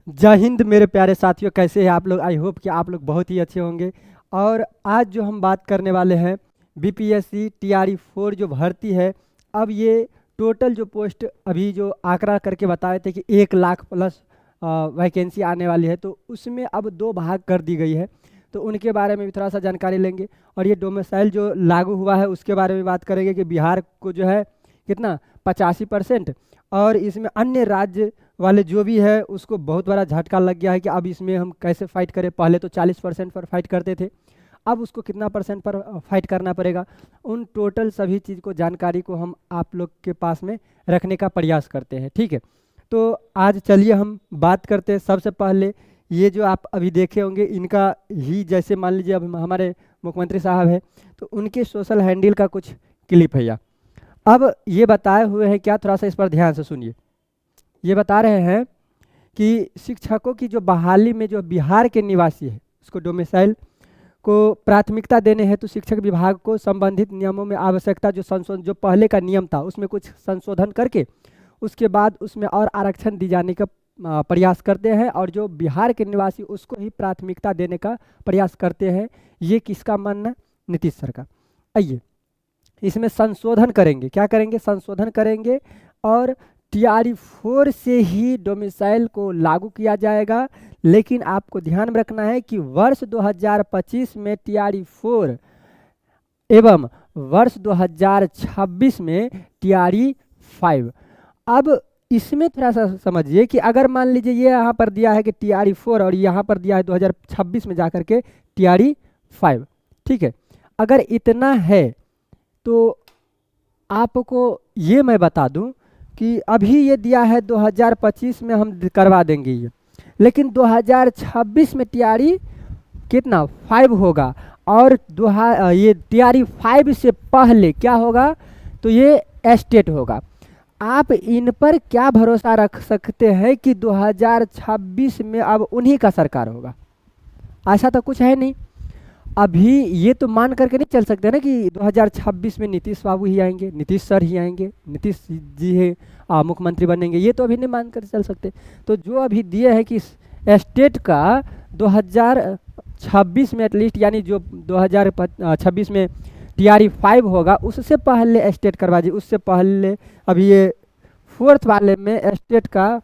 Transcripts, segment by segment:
जय हिंद मेरे प्यारे साथियों, कैसे हैं आप लोग। आई होप कि आप लोग बहुत ही अच्छे होंगे। और आज जो हम बात करने वाले हैं बीपीएससी टीआरई 4 जो भर्ती है। अब ये टोटल जो पोस्ट अभी जो आंकड़ा करके बताए थे कि 1 लाख प्लस वैकेंसी आने वाली है, तो उसमें अब 2 भाग कर दी गई है। तो उनके बारे में भी थोड़ा सा जानकारी लेंगे। और ये डोमिसाइल जो लागू हुआ है उसके बारे में बात करेंगे कि बिहार को जो है कितना 85%, और इसमें अन्य राज्य वाले जो भी है उसको बहुत बड़ा झटका लग गया है कि अब इसमें हम कैसे फाइट करें। पहले तो 40% पर फाइट करते थे, अब उसको कितना परसेंट पर फाइट करना पड़ेगा। उन टोटल सभी चीज़ को जानकारी को हम आप लोग के पास में रखने का प्रयास करते हैं, ठीक है। तो आज चलिए हम बात करते हैं। सबसे पहले ये जो आप अभी देखे होंगे इनका ही, जैसे मान लीजिए अब हमारे मुख्यमंत्री साहब है तो उनके सोशल हैंडल का कुछ क्लिप है। अब ये बताए हुए हैं क्या, थोड़ा सा इस पर ध्यान से सुनिए। ये बता रहे हैं कि शिक्षकों की जो बहाली में जो बिहार के निवासी है उसको डोमिसाइल को प्राथमिकता देने हेतु शिक्षक विभाग को संबंधित नियमों में आवश्यकता जो संशोधन, जो पहले का नियम था उसमें कुछ संशोधन करके उसके बाद उसमें और आरक्षण दी जाने का प्रयास करते हैं, और जो बिहार के निवासी उसको ही प्राथमिकता देने का प्रयास करते हैं। ये किसका मानना? नीतीश सर का। आइए इसमें संशोधन करेंगे, क्या करेंगे? संशोधन करेंगे और टीआरई 4 से ही डोमिसाइल को लागू किया जाएगा। लेकिन आपको ध्यान में रखना है कि वर्ष 2025 में टीआरई 4 एवं वर्ष 2026 में टीआरई 5। अब इसमें थोड़ा सा समझिए कि अगर मान लीजिए ये यहाँ पर दिया है कि टीआरई 4 और यहाँ पर दिया है 2026 में जाकर के टीआरई 5, ठीक है। अगर इतना है तो आपको ये मैं बता दूं कि अभी ये दिया है 2025 में हम करवा देंगे ये, लेकिन 2026 में टीआरई कितना 5 होगा, और ये टीआरई 5 से पहले क्या होगा? तो ये एस्टेट होगा। आप इन पर क्या भरोसा रख सकते हैं कि 2026 में अब उन्हीं का सरकार होगा? ऐसा तो कुछ है नहीं। अभी ये तो मान करके नहीं चल सकते ना कि 2026 में नीतीश बाबू ही आएंगे, नीतीश सर ही आएंगे, नीतीश जी है मुख्यमंत्री बनेंगे, ये तो अभी नहीं मान कर चल सकते। तो जो अभी दिए है कि स्टेट का 2026 में एटलीस्ट, यानी जो 2026 में टीआरई 5 होगा उससे पहले स्टेट करवा दीजिए। उससे पहले अभी ये 4th वाले में स्टेट का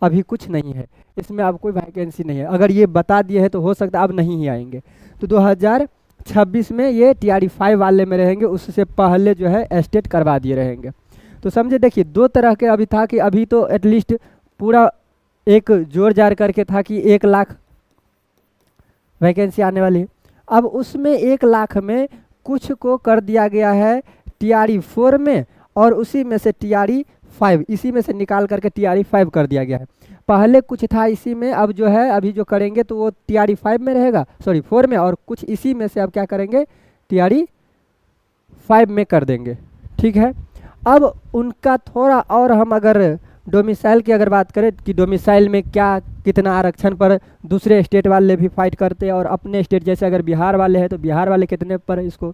अभी कुछ नहीं है, इसमें अब कोई वैकेंसी नहीं है। अगर ये बता दिए हैं तो हो सकता है अब नहीं ही आएंगे। तो 2026 में ये टीआरई 5 वाले में रहेंगे, उससे पहले जो है स्टेट करवा दिए रहेंगे। तो समझे, देखिए 2 तरह के अभी था कि अभी तो एटलीस्ट पूरा एक जोर जार करके था कि 1 लाख वैकेंसी आने वाली है। अब उसमें 1 लाख में कुछ को कर दिया गया है टीआरई 4 में, और उसी में से टीआरई 5, इसी में से निकाल करके टीआरई 5 कर दिया गया है। पहले कुछ था इसी में, अब जो है अभी जो करेंगे तो वो टीआरई 5 में रहेगा, सॉरी 4 में, और कुछ इसी में से अब क्या करेंगे टीआरई 5 में कर देंगे, ठीक है। अब उनका थोड़ा और हम अगर डोमिसाइल की अगर बात करें कि डोमिसाइल में क्या कितना आरक्षण पर दूसरे स्टेट वाले भी फाइट करते हैं, और अपने स्टेट जैसे अगर बिहार वाले हैं तो बिहार वाले कितने पर इसको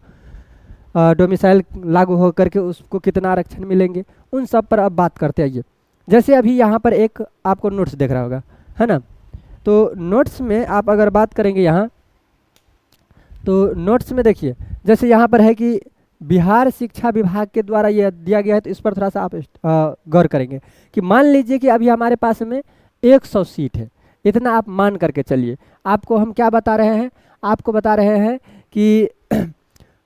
डोमिसाइल लागू हो करके उसको कितना आरक्षण मिलेंगे, उन सब पर अब बात करते हैं। ये जैसे अभी यहाँ पर एक आपको नोट्स देख रहा होगा, है ना। तो नोट्स में आप अगर बात करेंगे यहाँ, तो नोट्स में देखिए जैसे यहाँ पर है कि बिहार शिक्षा विभाग के द्वारा ये दिया गया है। तो इस पर थोड़ा सा आप गौर करेंगे कि मान लीजिए कि अभी हमारे पास में 100 सीट है, इतना आप मान करके चलिए। आपको हम क्या बता रहे हैं? आपको बता रहे हैं कि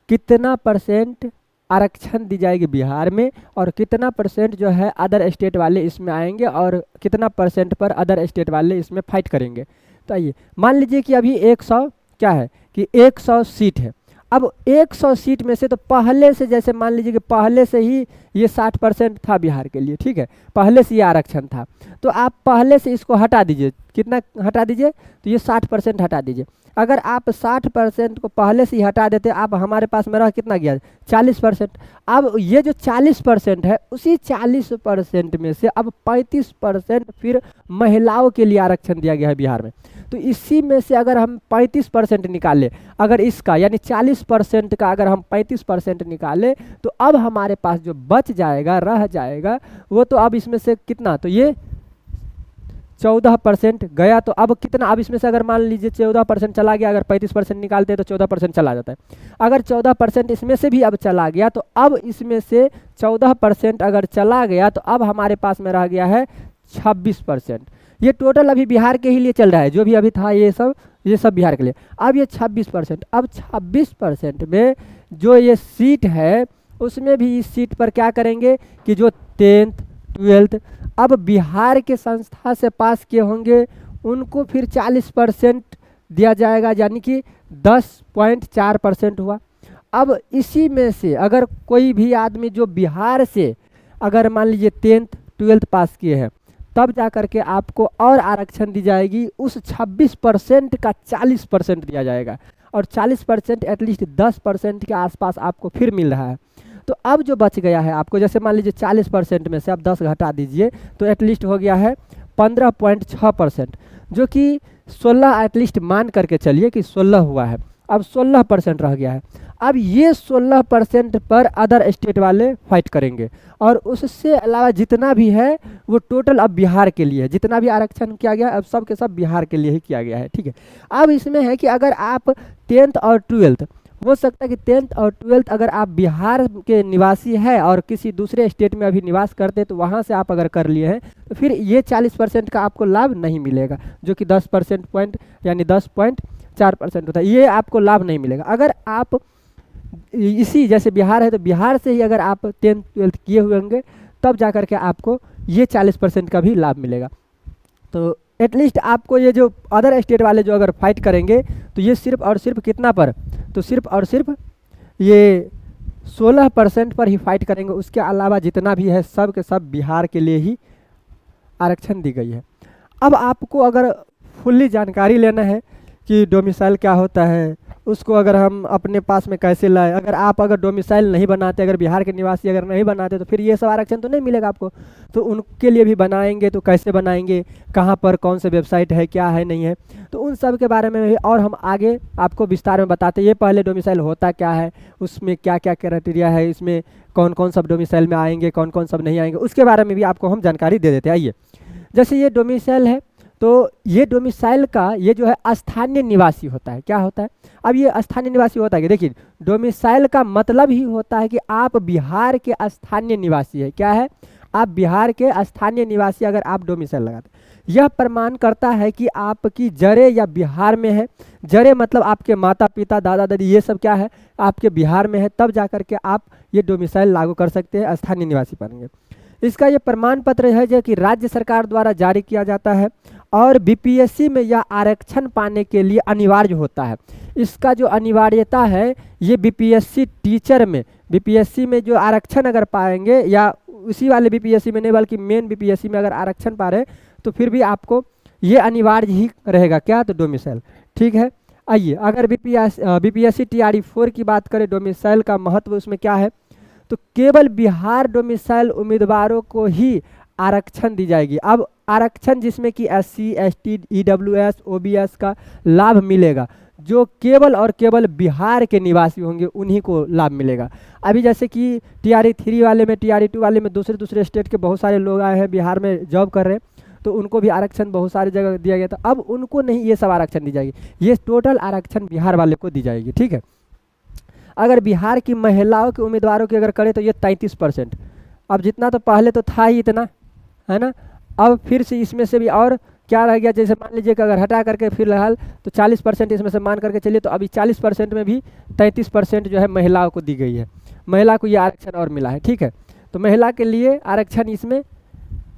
कितना परसेंट आरक्षण दी जाएगी बिहार में, और कितना परसेंट जो है अदर स्टेट वाले इसमें आएंगे, और कितना परसेंट पर अदर स्टेट वाले इसमें फाइट करेंगे। तो आइए मान लीजिए कि अभी 100 क्या है कि 100 सीट है। अब 100 सीट में से तो पहले से, जैसे मान लीजिए कि पहले से ही ये 60% था बिहार के लिए, ठीक है, पहले से ये आरक्षण था। तो आप पहले से इसको हटा दीजिए, कितना हटा दीजिए? तो ये 60% हटा दीजिए। अगर आप 60% को पहले से ही हटा देते, आप हमारे पास में रह कितना गया? 40%। अब ये जो 40% है, उसी 40% में से अब 35% फिर महिलाओं के लिए आरक्षण दिया गया है बिहार में। तो इसी में से अगर हम 35% निकालें, अगर इसका यानी 40% का अगर हम 35% निकालें, तो अब हमारे पास जो बच जाएगा, रह जाएगा, वो तो अब इसमें से कितना, तो ये 14% गया, तो अब कितना, अब इसमें से अगर मान लीजिए 14% चला गया, अगर 35% निकालते हैं तो 14% चला जाता है। अगर 14% इसमें से भी अब चला गया, तो अब इसमें से 14% अगर चला गया तो अब हमारे पास में रह गया है 26%। ये टोटल अभी बिहार के ही लिए चल रहा है, जो भी अभी था ये सब बिहार के लिए। अब ये 26%, अब 26% में जो ये सीट है उसमें भी इस सीट पर क्या करेंगे कि जो 10th 12th अब बिहार के संस्था से पास किए होंगे उनको फिर 40% दिया जाएगा, यानी कि 10.4% हुआ। अब इसी में से अगर कोई भी आदमी जो बिहार से अगर मान लीजिए 10th 12th पास किए हैं, तब जा करके आपको और आरक्षण दी जाएगी, उस 26% का 40% दिया जाएगा, और 40% एटलीस्ट 10% के आसपास आपको फिर मिल रहा है। तो अब जो बच गया है आपको, जैसे मान लीजिए 40% में से आप 10 घटा दीजिए तो एटलीस्ट हो गया है 15.6%, जो कि 16 एटलीस्ट मान करके चलिए कि 16 हुआ है, अब 16% रह गया है। अब ये 16% पर अदर स्टेट वाले फाइट करेंगे, और उससे अलावा जितना भी है वो टोटल अब बिहार के लिए है। जितना भी आरक्षण किया गया अब सब के सब बिहार के लिए ही किया गया है, ठीक है। अब इसमें है कि अगर आप 10th और 12th, हो सकता है कि 10th और 12th अगर आप बिहार के निवासी है और किसी दूसरे स्टेट में अभी निवास करते तो वहाँ से आप अगर कर लिए हैं तो फिर ये 40% का आपको लाभ नहीं मिलेगा, जो कि 10% पॉइंट यानी 10.4% होता है, ये आपको लाभ नहीं मिलेगा। अगर आप इसी जैसे बिहार है तो बिहार से ही अगर आप 10th 12th किए हुए होंगे तब जा कर के आपको ये 40% का भी लाभ मिलेगा। तो एटलीस्ट आपको ये जो अदर स्टेट वाले जो अगर फाइट करेंगे तो ये सिर्फ और सिर्फ कितना पर, तो सिर्फ और सिर्फ ये 16% पर ही फाइट करेंगे। उसके अलावा जितना भी है सब के सब बिहार के लिए ही आरक्षण दी गई है। अब आपको अगर फुल्ली जानकारी लेना है कि डोमिसाइल क्या होता है, उसको अगर हम अपने पास में कैसे लाए, अगर डोमिसाइल नहीं बनाते, अगर बिहार के निवासी अगर नहीं बनाते तो फिर ये सब आरक्षण तो नहीं मिलेगा आपको। तो उनके लिए भी बनाएंगे तो कैसे बनाएंगे, कहाँ पर कौन से वेबसाइट है, क्या है नहीं है, तो उन सब के बारे में भी और हम आगे आपको विस्तार में बताते हैं। ये पहले डोमिसाइल होता क्या है, उसमें क्या क्या क्राइटेरिया है, इसमें कौन कौन सब डोमिसाइल में आएंगे, कौन कौन सब नहीं आएंगे, उसके बारे में भी आपको हम जानकारी दे देते हैं। आइए, जैसे ये डोमिसाइल है तो ये डोमिसाइल का ये जो है स्थानीय निवासी होता है। क्या होता है, अब ये स्थानीय निवासी होता है कि देखिए डोमिसाइल का मतलब ही होता है कि आप बिहार के स्थानीय निवासी है। क्या है, आप बिहार के स्थानीय निवासी अगर आप डोमिसाइल लगाते, यह प्रमाण करता है कि आपकी जड़ें या बिहार में है। जड़ें मतलब आपके माता पिता दादा दादी ये सब क्या है आपके बिहार में है, तब जा कर के आप ये डोमिसाइल लागू कर सकते हैं, स्थानीय निवासी बनेंगे। इसका ये प्रमाण पत्र है जो कि राज्य सरकार द्वारा जारी किया जाता है और बीपीएससी में यह आरक्षण पाने के लिए अनिवार्य होता है। इसका जो अनिवार्यता है ये बीपीएससी टीचर में, बीपीएससी में जो आरक्षण अगर पाएंगे या उसी वाले बीपीएससी में नहीं बल्कि मेन बीपीएससी में अगर आरक्षण पा रहे तो फिर भी आपको ये अनिवार्य ही रहेगा। क्या, तो डोमिसाइल, ठीक है। आइए, अगर बीपीएससी टीआरई 4 की बात करें, डोमिसाइल का महत्व उसमें क्या है, तो केवल बिहार डोमिसाइल उम्मीदवारों को ही आरक्षण दी जाएगी। अब आरक्षण जिसमें कि SC ST EWS OBS का लाभ मिलेगा, जो केवल और केवल बिहार के निवासी होंगे उन्हीं को लाभ मिलेगा। अभी जैसे कि TRE 3 वाले में, TRE 2 वाले में दूसरे स्टेट के बहुत सारे लोग आए हैं बिहार में जॉब कर रहे हैं, तो उनको भी आरक्षण बहुत सारी जगह दिया गया था। अब उनको नहीं ये सब आरक्षण दी जाएगी, ये टोटल आरक्षण बिहार वाले को दी जाएगी, ठीक है। अगर बिहार की महिलाओं के उम्मीदवारों की अगर करें तो ये 33%, अब जितना तो पहले तो था ही इतना, है ना, अब फिर से इसमें से भी और क्या रह गया, जैसे मान लीजिए कि अगर हटा करके फिलहाल तो 40% इसमें से मान करके चलिए, तो अभी 40% में भी 33% जो है महिलाओं को दी गई है, महिला को ये आरक्षण और मिला है, ठीक है। तो महिला के लिए आरक्षण इसमें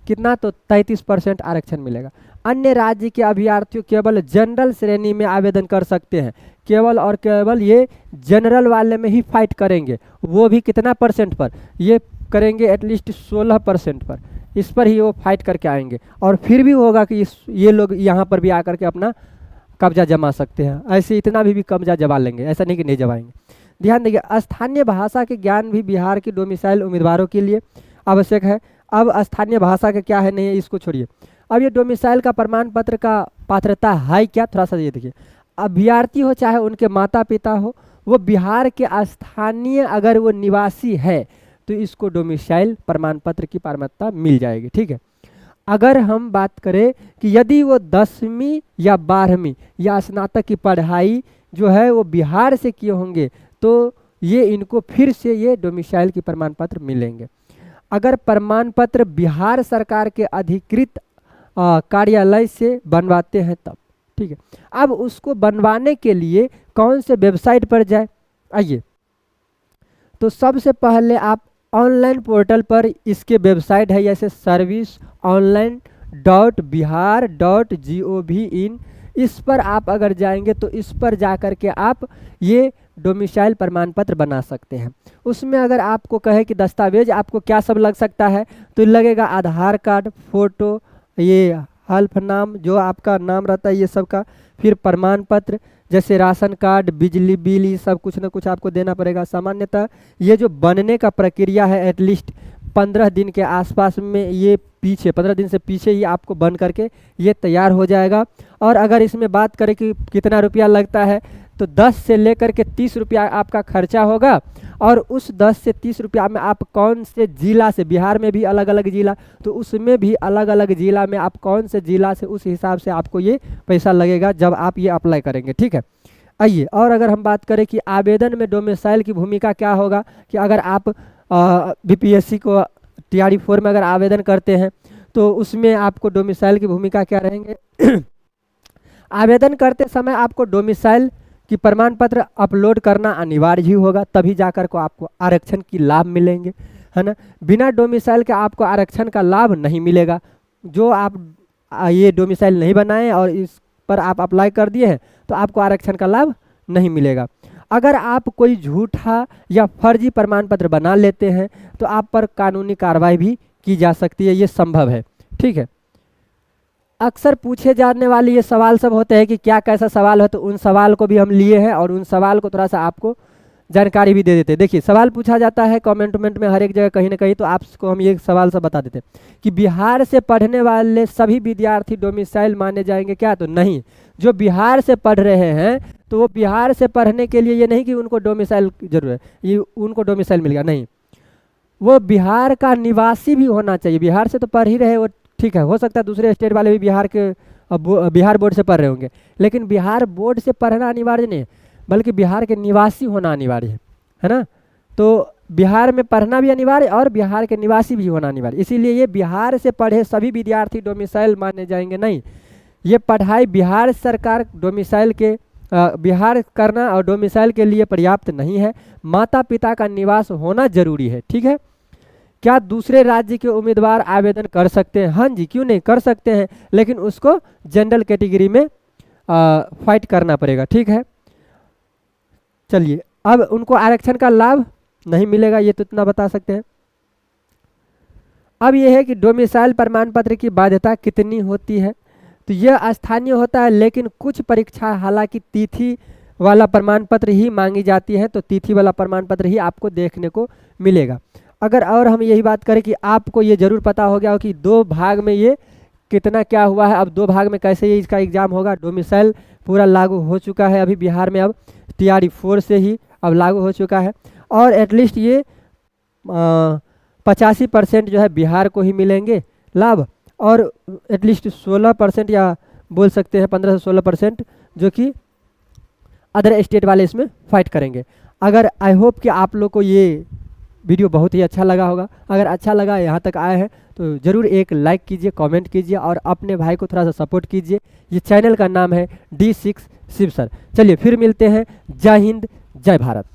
कितना, तो 33% आरक्षण मिलेगा। अन्य राज्य के अभ्यर्थियों केवल जनरल श्रेणी में आवेदन कर सकते हैं, केवल और केवल ये जनरल वाले में ही फाइट करेंगे, वो भी कितना परसेंट पर, ये करेंगे एटलीस्ट 16% पर, इस पर ही वो फाइट करके आएंगे। और फिर भी होगा कि ये लोग यहाँ पर भी आकर के अपना कब्जा जमा सकते हैं, ऐसे इतना भी कब्जा जमा लेंगे, ऐसा नहीं कि नहीं जमाएंगे। ध्यान देखिए, स्थानीय भाषा के ज्ञान भी बिहार की डोमिसाइल उम्मीदवारों के लिए आवश्यक है। अब स्थानीय भाषा का क्या है नहीं है इसको छोड़िए, अब ये डोमिसाइल का प्रमाण पत्र का पात्रता है क्या, थोड़ा सा ये देखिए, अभ्यर्थी हो चाहे उनके माता पिता हो, वो बिहार के स्थानीय अगर वो निवासी है तो इसको डोमिसाइल प्रमाण पत्र की पात्रता मिल जाएगी, ठीक है। अगर हम बात करें कि यदि वो 10वीं या 12वीं या स्नातक की पढ़ाई जो है वो बिहार से किए होंगे तो ये इनको फिर से ये डोमिसाइल की प्रमाण पत्र मिलेंगे। अगर प्रमाण पत्र बिहार सरकार के अधिकृत कार्यालय से बनवाते हैं तब, ठीक है। अब उसको बनवाने के लिए कौन से वेबसाइट पर जाए, आइए, तो सबसे पहले आप ऑनलाइन पोर्टल पर इसके वेबसाइट है, जैसे serviceonline.bihar.gov.in, इस पर आप अगर जाएंगे तो इस पर जा कर के आप ये डोमिसाइल प्रमाण पत्र बना सकते हैं। उसमें अगर आपको कहे कि दस्तावेज आपको क्या सब लग सकता है, तो लगेगा आधार कार्ड, फोटो, ये हल्फनाम जो आपका नाम रहता है ये सब का, फिर प्रमाण पत्र जैसे राशन कार्ड, बिजली बिल, ये सब कुछ ना कुछ आपको देना पड़ेगा। सामान्यतः ये जो बनने का प्रक्रिया है एटलीस्ट 15 दिन के आसपास में, ये पीछे 15 दिन से पीछे ही आपको बन करके ये तैयार हो जाएगा। और अगर इसमें बात करें कि कितना रुपया लगता है, तो 10 से लेकर के 30 रुपया आपका खर्चा होगा। और उस 10 से 30 रुपया में आप कौन से जिला से, बिहार में भी अलग अलग जिला, तो उसमें भी अलग अलग जिला में आप कौन से जिला से, उस हिसाब से आपको ये पैसा लगेगा जब आप ये अप्लाई करेंगे, ठीक है। आइए, और अगर हम बात करें कि आवेदन में डोमिसाइल की भूमिका क्या होगा, कि अगर आप बीपीएससी को टीआरई 4 में अगर आवेदन करते हैं तो उसमें आपको डोमिसाइल की भूमिका क्या रहेंगे आवेदन करते समय आपको डोमिसाइल कि प्रमाण पत्र अपलोड करना अनिवार्य ही होगा, तभी जाकर को आपको आरक्षण की लाभ मिलेंगे, है ना। बिना डोमिसाइल के आपको आरक्षण का लाभ नहीं मिलेगा। जो आप ये डोमिसाइल नहीं बनाए और इस पर आप अप्लाई कर दिए हैं तो आपको आरक्षण का लाभ नहीं मिलेगा। अगर आप कोई झूठा या फर्जी प्रमाण पत्र बना लेते हैं तो आप पर कानूनी कार्रवाई भी की जा सकती है, ये संभव है, ठीक है। अक्सर पूछे जाने वाले ये सवाल सब होते हैं कि क्या कैसा सवाल है, तो उन सवाल को भी हम लिए हैं और उन सवाल को थोड़ा सा आपको जानकारी भी दे देते हैं। देखिए, सवाल पूछा जाता है कमेंट में हर एक जगह कहीं ना कहीं, तो आपको हम ये सवाल सब बता देते हैं कि बिहार से पढ़ने वाले सभी विद्यार्थी डोमिसाइल माने जाएंगे क्या, तो नहीं। जो बिहार से पढ़ रहे हैं तो वो बिहार से पढ़ने के लिए ये नहीं कि उनको डोमिसाइल जरूर है, ये उनको डोमिसाइल मिलेगा, नहीं। वो बिहार का निवासी भी होना चाहिए। बिहार से तो पढ़ ही रहे वो, ठीक है, हो सकता है दूसरे स्टेट वाले भी बिहार बोर्ड से पढ़ रहे होंगे, लेकिन बिहार बोर्ड से पढ़ना अनिवार्य नहीं है, बल्कि बिहार के निवासी होना अनिवार्य है ना। तो बिहार में पढ़ना भी अनिवार्य और बिहार के निवासी भी होना अनिवार्य, इसीलिए ये बिहार से पढ़े सभी विद्यार्थी डोमिसाइल माने जाएंगे नहीं। ये पढ़ाई बिहार सरकार डोमिसाइल के बिहार करना और डोमिसाइल के लिए पर्याप्त नहीं है, माता पिता का निवास होना जरूरी है, ठीक है। क्या दूसरे राज्य के उम्मीदवार आवेदन कर सकते हैं? हाँ जी, क्यों नहीं, कर सकते हैं, लेकिन उसको जनरल कैटेगरी में फाइट करना पड़ेगा, ठीक है। चलिए, अब उनको आरक्षण का लाभ नहीं मिलेगा, ये तो इतना बता सकते हैं। अब यह है कि डोमिसाइल प्रमाण पत्र की बाध्यता कितनी होती है, तो यह स्थानीय होता है, लेकिन कुछ परीक्षा हालांकि तिथि वाला प्रमाण पत्र ही मांगी जाती है, तो तिथि वाला प्रमाण पत्र ही आपको देखने को मिलेगा। अगर और हम यही बात करें कि आपको ये जरूर पता हो गया हो कि 2 भाग में ये कितना क्या हुआ है, अब 2 भाग में कैसे ये इसका एग्जाम होगा। डोमिसाइल पूरा लागू हो चुका है अभी बिहार में, अब टीआरई 4 से ही अब लागू हो चुका है, और एटलीस्ट ये 85% जो है बिहार को ही मिलेंगे लाभ, और एटलीस्ट 16% या बोल सकते हैं 15 से 16% जो कि अदर स्टेट वाले इसमें फाइट करेंगे। अगर आई होप कि आप लोग को ये वीडियो बहुत ही अच्छा लगा होगा। अगर अच्छा लगा, यहाँ तक आए हैं तो ज़रूर एक लाइक कीजिए, कमेंट कीजिए और अपने भाई को थोड़ा सा सपोर्ट कीजिए। ये चैनल का नाम है D6 शिव सर। चलिए फिर मिलते हैं। जय हिंद, जय भारत।